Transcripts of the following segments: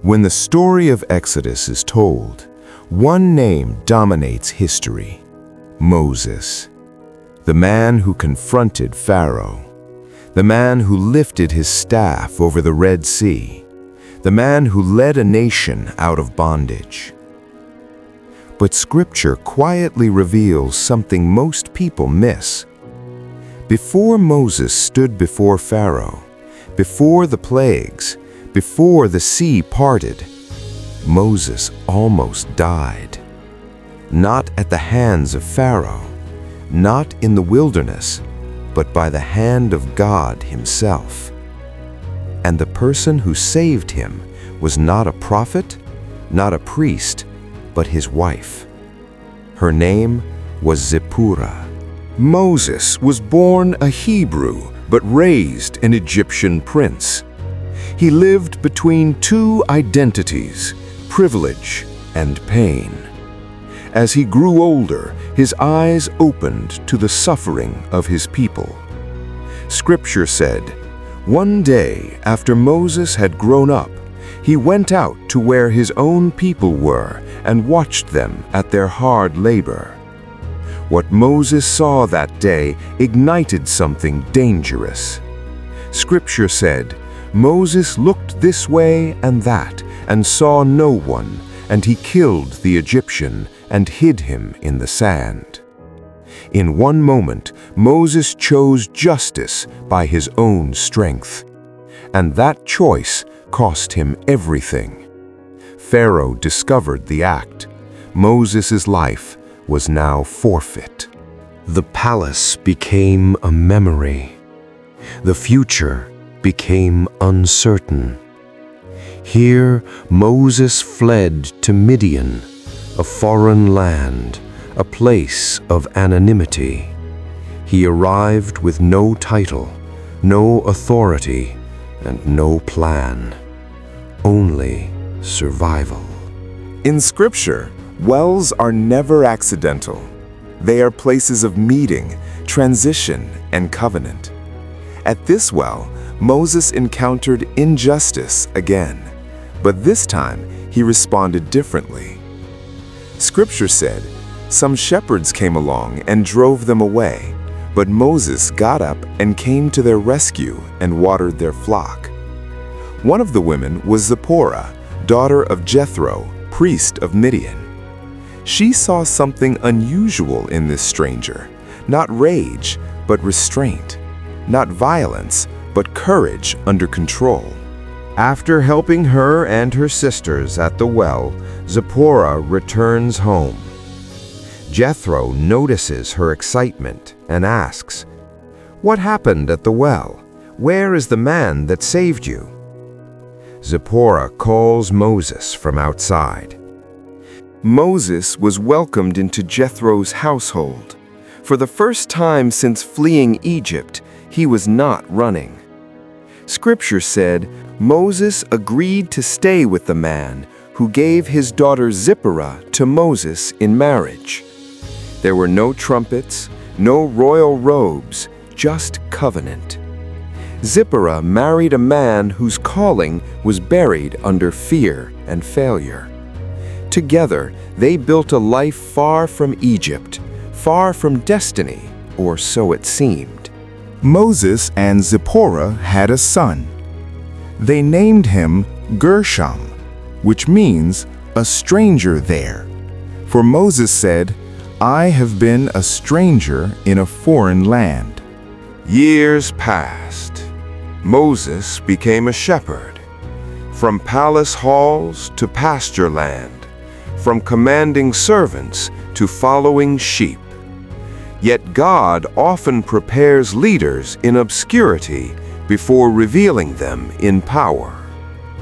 When the story of Exodus is told, one name dominates history: Moses. The man who confronted Pharaoh. The man who lifted his staff over the Red Sea. The man who led a nation out of bondage. But Scripture quietly reveals something most people miss. Before Moses stood before Pharaoh, before the plagues, before the sea parted, Moses almost died. Not at the hands of Pharaoh, not in the wilderness, but by the hand of God Himself. And the person who saved him was not a prophet, not a priest, but his wife. Her name was Zipporah. Moses was born a Hebrew, but raised an Egyptian prince. He lived between two identities, privilege and pain. As he grew older, his eyes opened to the suffering of his people. Scripture said, "One day after Moses had grown up, he went out to where his own people were and watched them at their hard labor." What Moses saw that day ignited something dangerous. Scripture said, "Moses looked this way and that and saw no one, and he killed the Egyptian and hid him in the sand." In one moment, Moses chose justice by his own strength. And that choice cost him everything. Pharaoh discovered the act. Moses' life was now forfeit. The palace became a memory. The future became uncertain. Here, Moses fled to Midian, a foreign land, a place of anonymity. He arrived with no title, no authority, and no plan. Only survival. In Scripture, wells are never accidental. They are places of meeting, transition, and covenant. At this well, Moses encountered injustice again, but this time he responded differently. Scripture said, "Some shepherds came along and drove them away, but Moses got up and came to their rescue and watered their flock." One of the women was Zipporah, daughter of Jethro, priest of Midian. She saw something unusual in this stranger, not rage, but restraint, not violence, but courage under control. After helping her and her sisters at the well, Zipporah returns home. Jethro notices her excitement and asks, "What happened at the well? Where is the man that saved you?" Zipporah calls Moses from outside. Moses was welcomed into Jethro's household. For the first time since fleeing Egypt, he was not running. Scripture said Moses agreed to stay with the man who gave his daughter Zipporah to Moses in marriage. There were no trumpets, no royal robes, just covenant. Zipporah married a man whose calling was buried under fear and failure. Together, they built a life far from Egypt, far from destiny, or so it seemed. Moses and Zipporah had a son. They named him Gershom, which means a stranger there. For Moses said, "I have been a stranger in a foreign land." Years passed. Moses became a shepherd. From palace halls to pasture land, from commanding servants to following sheep. Yet God often prepares leaders in obscurity before revealing them in power.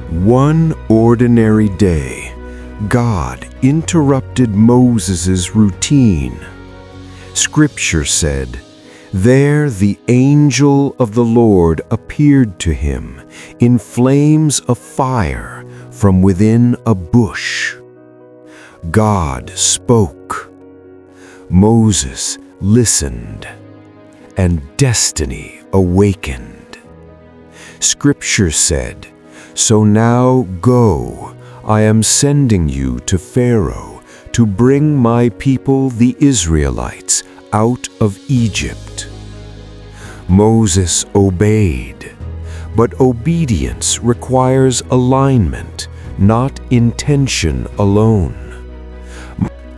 One ordinary day, God interrupted Moses' routine. Scripture said, "There the angel of the Lord appeared to him in flames of fire from within a bush." God spoke. Moses listened, and destiny awakened. Scripture said, "So now go, I am sending you to Pharaoh to bring my people, the Israelites, out of Egypt." Moses obeyed, but obedience requires alignment, not intention alone.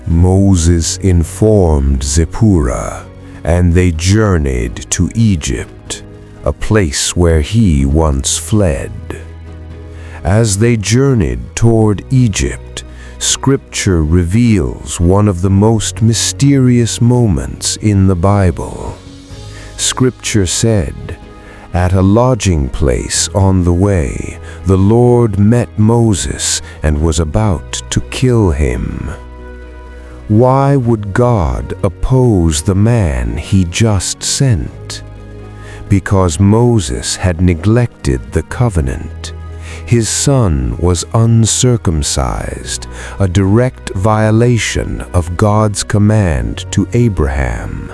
Moses informed Zipporah, and they journeyed to Egypt, a place where he once fled. As they journeyed toward Egypt, Scripture reveals one of the most mysterious moments in the Bible. Scripture said, "At a lodging place on the way, the Lord met Moses and was about to kill him." Why would God oppose the man he just sent? Because Moses had neglected the covenant. His son was uncircumcised, a direct violation of God's command to Abraham.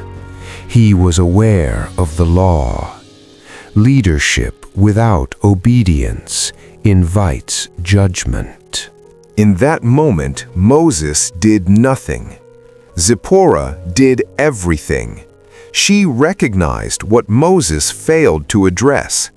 He was aware of the law. Leadership without obedience invites judgment. In that moment, Moses did nothing. Zipporah did everything. She recognized what Moses failed to address.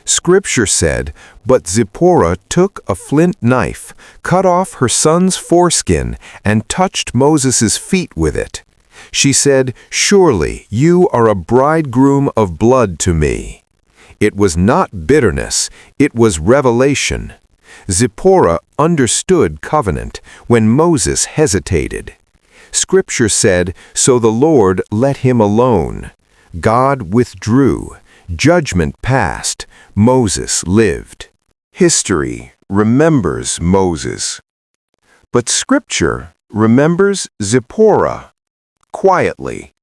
Scripture said, "But Zipporah took a flint knife, cut off her son's foreskin, and touched Moses' feet with it. She said, 'Surely you are a bridegroom of blood to me.'" It was not bitterness, it was revelation. Zipporah understood covenant when Moses hesitated. Scripture said, "So the Lord let him alone." God withdrew. Judgment passed. Moses lived. History remembers Moses. But Scripture remembers Zipporah quietly.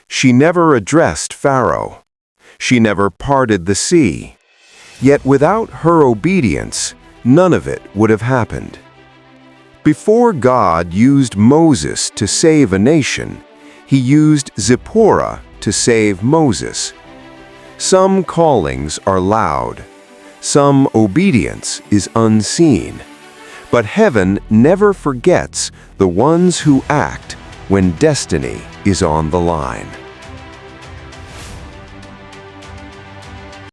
She never addressed Pharaoh. She never parted the sea. Yet without her obedience, none of it would have happened. Before God used Moses to save a nation, he used Zipporah to save Moses. Some callings are loud. Some obedience is unseen. But heaven never forgets the ones who act when destiny is on the line.